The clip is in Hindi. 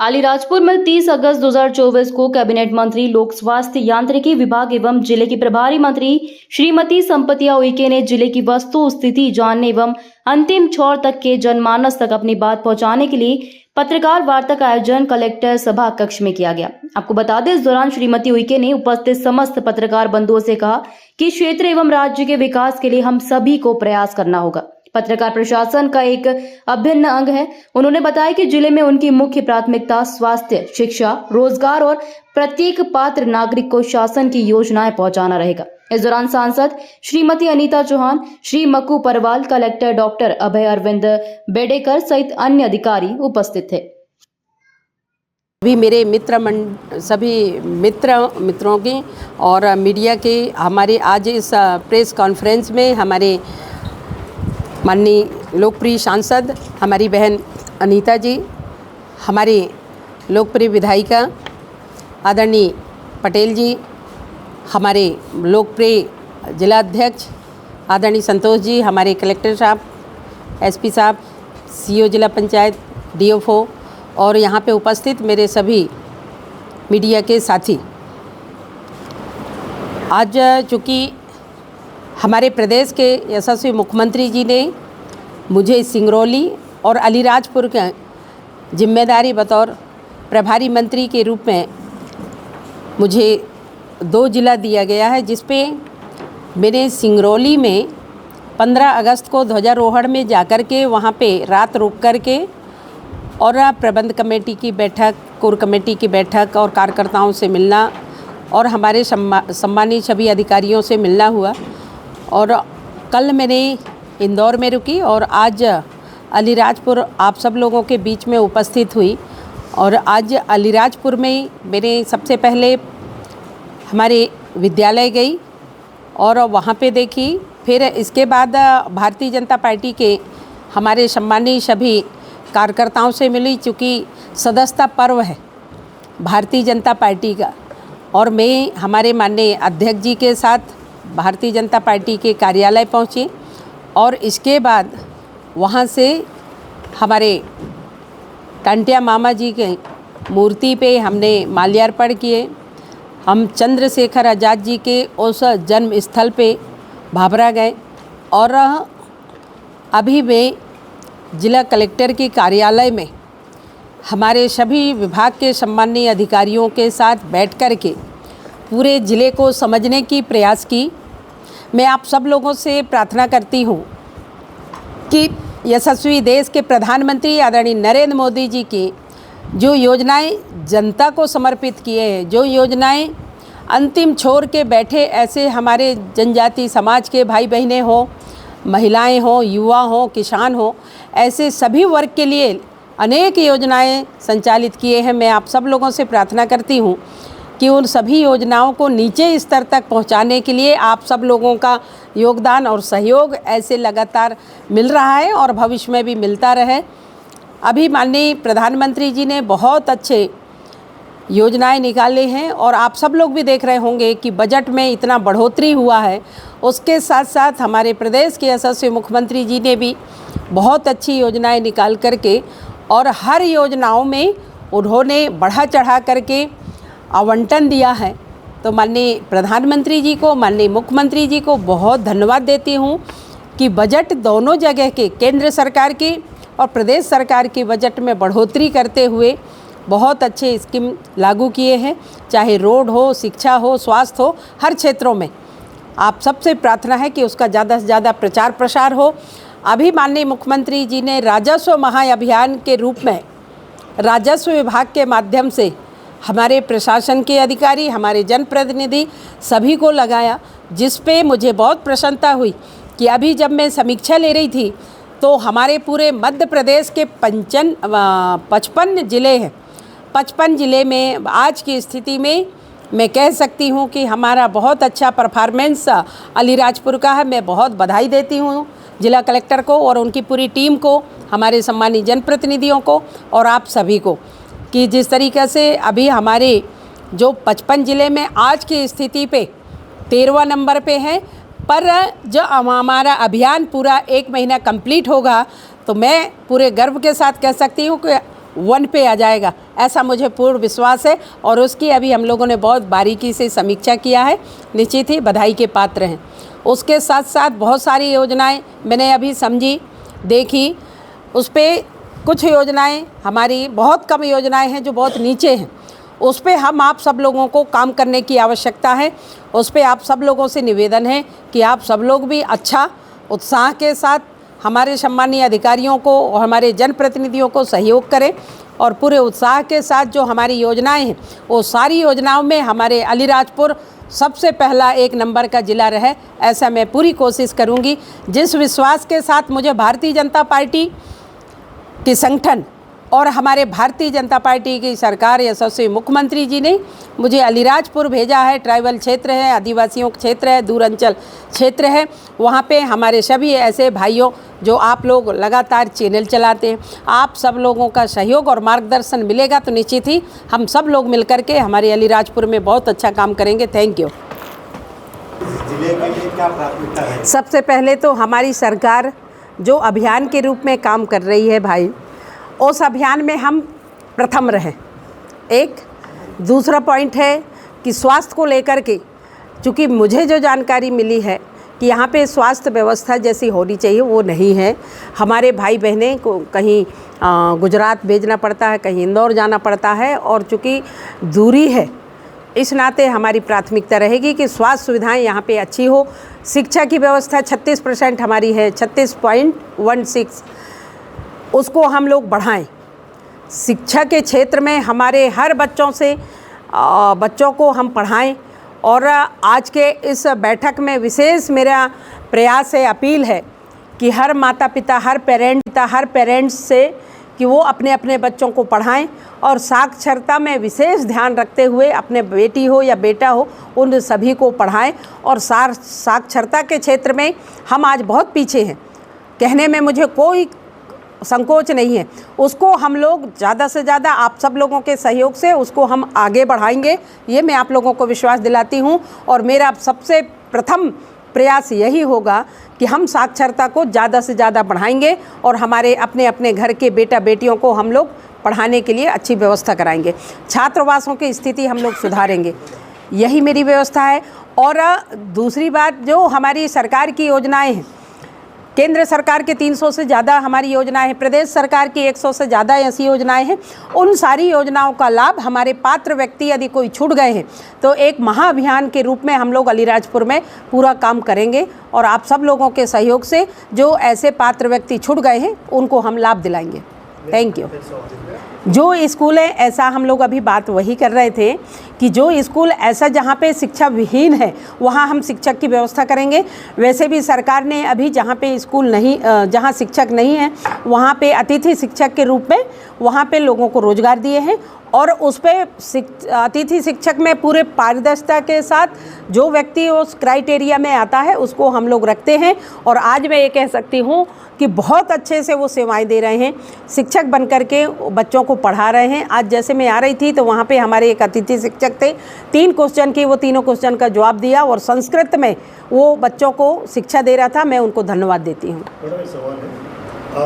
अलीराजपुर में 30 अगस्त 2024 को कैबिनेट मंत्री लोक स्वास्थ्य यांत्रिकी विभाग एवं जिले की प्रभारी मंत्री श्रीमती संपतिया उइके ने जिले की वस्तु स्थिति जानने एवं अंतिम छोर तक के जनमानस तक अपनी बात पहुंचाने के लिए पत्रकार वार्ता का आयोजन कलेक्टर सभा कक्ष में किया गया। आपको बता दें, इस दौरान श्रीमती उइके ने उपस्थित समस्त पत्रकार बंधुओं से कहा कि क्षेत्र एवं राज्य के विकास के लिए हम सभी को प्रयास करना होगा। पत्रकार प्रशासन का एक अभिन्न अंग है। उन्होंने बताया कि जिले में उनकी मुख्य प्राथमिकता स्वास्थ्य, शिक्षा, रोजगार और प्रत्येक पात्र नागरिक को शासन की योजनाएं पहुंचाना रहेगा। इस दौरान सांसद श्रीमती अनीता चौहान, श्री मक्कू परवाल, कलेक्टर डॉक्टर अभय अरविंद बेडेकर सहित अन्य अधिकारी उपस्थित थे। अभी मेरे सभी मित्रों की और मीडिया के हमारे आज इस प्रेस कॉन्फ्रेंस में हमारे माननीय लोकप्रिय सांसद हमारी बहन अनीता जी, हमारे लोकप्रिय विधायिका आदरणीय पटेल जी, हमारे लोकप्रिय जिला अध्यक्ष आदरणीय संतोष जी, हमारे कलेक्टर साहब, एसपी साहब, सीओ जिला पंचायत, डीएफओ और यहाँ पे उपस्थित मेरे सभी मीडिया के साथी। आज चूँकि हमारे प्रदेश के यशस्वी मुख्यमंत्री जी ने मुझे सिंगरौली और अलीराजपुर का जिम्मेदारी बतौर प्रभारी मंत्री के रूप में मुझे 2 जिला दिया गया है, जिस पे मैंने सिंगरौली में 15 अगस्त को ध्वजारोहण में जाकर के वहाँ पे रात रुक कर के और प्रबंध कमेटी की बैठक, कोर कमेटी की बैठक और कार्यकर्ताओं से मिलना और हमारे सम्मानित सभी अधिकारियों से मिलना हुआ। और कल मैंने इंदौर में रुकी और आज अलीराजपुर आप सब लोगों के बीच में उपस्थित हुई। और आज अलीराजपुर में मैंने सबसे पहले हमारे विद्यालय गई और वहाँ पे देखी। फिर इसके बाद भारतीय जनता पार्टी के हमारे सम्मानित सभी कार्यकर्ताओं से मिली, चूँकि सदस्यता पर्व है भारतीय जनता पार्टी का। और मैं हमारे माननीय अध्यक्ष जी के साथ भारतीय जनता पार्टी के कार्यालय पहुँची और इसके बाद वहाँ से हमारे टंटिया मामा जी के मूर्ति पे हमने माल्यार्पण किए। हम चंद्रशेखर आज़ाद जी के उस जन्म स्थल पे भाभरा गए और अभी मैं जिला कलेक्टर के कार्यालय में हमारे सभी विभाग के सम्मानीय अधिकारियों के साथ बैठ कर के पूरे ज़िले को समझने की प्रयास की। मैं आप सब लोगों से प्रार्थना करती हूँ कि यशस्वी देश के प्रधानमंत्री आदरणीय नरेंद्र मोदी जी की जो योजनाएं जनता को समर्पित किए हैं, जो योजनाएं अंतिम छोर के बैठे ऐसे हमारे जनजाति समाज के भाई बहनें हों, महिलाएं हों, युवा हों, किसान हों, ऐसे सभी वर्ग के लिए अनेक योजनाएं संचालित किए हैं। मैं आप सब लोगों से प्रार्थना करती हूँ कि उन सभी योजनाओं को नीचे स्तर तक पहुंचाने के लिए आप सब लोगों का योगदान और सहयोग ऐसे लगातार मिल रहा है और भविष्य में भी मिलता रहे। अभी माननीय प्रधानमंत्री जी ने बहुत अच्छे योजनाएं निकाले हैं और आप सब लोग भी देख रहे होंगे कि बजट में इतना बढ़ोतरी हुआ है। उसके साथ साथ हमारे प्रदेश के यशस्वी मुख्यमंत्री जी ने भी बहुत अच्छी योजनाएं निकाल करके और हर योजनाओं में उन्होंने बढ़ा चढ़ा करके आवंटन दिया है। तो माननीय प्रधानमंत्री जी को, माननीय मुख्यमंत्री जी को बहुत धन्यवाद देती हूँ कि बजट दोनों जगह के, केंद्र सरकार की और प्रदेश सरकार की बजट में बढ़ोतरी करते हुए बहुत अच्छे स्कीम लागू किए हैं। चाहे रोड हो, शिक्षा हो, स्वास्थ्य हो, हर क्षेत्रों में आप सबसे प्रार्थना है कि उसका ज़्यादा से ज़्यादा प्रचार प्रसार हो। अभी माननीय मुख्यमंत्री जी ने राजस्व महाअभियान के रूप में राजस्व विभाग के माध्यम से हमारे प्रशासन के अधिकारी, हमारे जनप्रतिनिधि सभी को लगाया, जिस पे मुझे बहुत प्रसन्नता हुई कि अभी जब मैं समीक्षा ले रही थी तो हमारे पूरे मध्य प्रदेश के 55 ज़िले हैं। 55 ज़िले में आज की स्थिति में मैं कह सकती हूँ कि हमारा बहुत अच्छा परफॉर्मेंस अलीराजपुर का है। मैं बहुत बधाई देती हूँ जिला कलेक्टर को और उनकी पूरी टीम को, हमारे सम्मानित जनप्रतिनिधियों को और आप सभी को, कि जिस तरीक़े से अभी हमारे जो 55 ज़िले में आज की स्थिति पे 13वां नंबर पे है, पर जो हमारा अभियान पूरा 1 महीना कंप्लीट होगा तो मैं पूरे गर्व के साथ कह सकती हूँ कि वन पे आ जाएगा, ऐसा मुझे पूर्ण विश्वास है। और उसकी अभी हम लोगों ने बहुत बारीकी से समीक्षा किया है, निश्चित ही बधाई के पात्र हैं। उसके साथ साथ बहुत सारी योजनाएं मैंने अभी समझी, देखी, उस पर कुछ योजनाएं हमारी, बहुत कम योजनाएं हैं जो बहुत नीचे हैं, उस पर हम आप सब लोगों को काम करने की आवश्यकता है। उस पर आप सब लोगों से निवेदन है कि आप सब लोग भी अच्छा उत्साह के साथ हमारे सम्मानीय अधिकारियों को और हमारे जनप्रतिनिधियों को सहयोग करें और पूरे उत्साह के साथ जो हमारी योजनाएं हैं वो सारी योजनाओं में हमारे अलीराजपुर सबसे पहला 1 नंबर का ज़िला रहे, ऐसा मैं पूरी कोशिश करूंगी। जिस विश्वास के साथ मुझे भारतीय जनता पार्टी के संगठन और हमारे भारतीय जनता पार्टी की सरकार, यशस्वी मुख्यमंत्री जी ने मुझे अलीराजपुर भेजा है, ट्राइबल क्षेत्र है, आदिवासियों का क्षेत्र है, दूर अंचल क्षेत्र है, वहाँ पे हमारे सभी ऐसे भाइयों जो आप लोग लगातार चैनल चलाते हैं, आप सब लोगों का सहयोग और मार्गदर्शन मिलेगा तो निश्चित ही हम सब लोग मिलकर के हमारे अलीराजपुर में बहुत अच्छा काम करेंगे। Thank you. जिले के लिए क्या प्राथमिकता है? सबसे पहले तो हमारी सरकार जो अभियान के रूप में काम कर रही है भाई, उस अभियान में हम प्रथम रहें। एक दूसरा पॉइंट है कि स्वास्थ्य को लेकर के, चूँकि मुझे जो जानकारी मिली है कि यहाँ पे स्वास्थ्य व्यवस्था जैसी होनी चाहिए वो नहीं है। हमारे भाई बहनें को कहीं गुजरात भेजना पड़ता है, कहीं इंदौर जाना पड़ता है, और चूँकि दूरी है इस नाते हमारी प्राथमिकता रहेगी कि स्वास्थ्य सुविधाएं यहाँ पे अच्छी हो। शिक्षा की व्यवस्था 36% हमारी है, 36.16, उसको हम लोग बढ़ाएं। शिक्षा के क्षेत्र में हमारे हर बच्चों को हम पढ़ाएं। और आज के इस बैठक में विशेष मेरा प्रयास है, अपील है कि हर माता पिता, हर पेरेंट्स से कि वो अपने अपने बच्चों को पढ़ाएं और साक्षरता में विशेष ध्यान रखते हुए अपने बेटी हो या बेटा हो उन सभी को पढ़ाएं। और साक्षरता के क्षेत्र में हम आज बहुत पीछे हैं, कहने में मुझे कोई संकोच नहीं है। उसको हम लोग ज़्यादा से ज़्यादा आप सब लोगों के सहयोग से उसको हम आगे बढ़ाएंगे, ये मैं आप लोगों को विश्वास दिलाती हूँ। और मेरा सबसे प्रथम प्रयास यही होगा कि हम साक्षरता को ज़्यादा से ज़्यादा बढ़ाएंगे और हमारे अपने अपने घर के बेटा बेटियों को हम लोग पढ़ाने के लिए अच्छी व्यवस्था कराएंगे। छात्रावासों की स्थिति हम लोग सुधारेंगे, यही मेरी व्यवस्था है। और दूसरी बात, जो हमारी सरकार की योजनाएं हैं, केंद्र सरकार के 300 से ज़्यादा हमारी योजनाएं हैं, प्रदेश सरकार की 100 से ज़्यादा ऐसी योजनाएं हैं। उन सारी योजनाओं का लाभ हमारे पात्र व्यक्ति यदि कोई छूट गए हैं तो एक महाअभियान के रूप में हम लोग अलीराजपुर में पूरा काम करेंगे और आप सब लोगों के सहयोग से जो ऐसे पात्र व्यक्ति छूट गए हैं उनको हम लाभ दिलाएंगे। Thank you. जो स्कूल है, ऐसा हम लोग अभी बात वही कर रहे थे कि जो स्कूल ऐसा जहाँ पे शिक्षा विहीन है वहाँ हम शिक्षक की व्यवस्था करेंगे। वैसे भी सरकार ने अभी जहाँ पे स्कूल नहीं, जहाँ शिक्षक नहीं है वहाँ पे अतिथि शिक्षक के रूप में वहाँ पे लोगों को रोजगार दिए हैं। और उस पर अतिथि शिक्षक में पूरे पारदर्शिता के साथ जो व्यक्ति उस क्राइटेरिया में आता है उसको हम लोग रखते हैं। और आज मैं ये कह सकती हूँ कि बहुत अच्छे से वो सेवाएं दे रहे हैं, शिक्षक बनकर के बच्चों को पढ़ा रहे हैं। आज जैसे मैं आ रही थी तो वहाँ पे हमारे एक अतिथि शिक्षक थे, 3 क्वेश्चन की, वो तीनों क्वेश्चन का जवाब दिया और संस्कृत में वो बच्चों को शिक्षा दे रहा था। मैं उनको धन्यवाद देती हूँ। बड़ा सवाल है।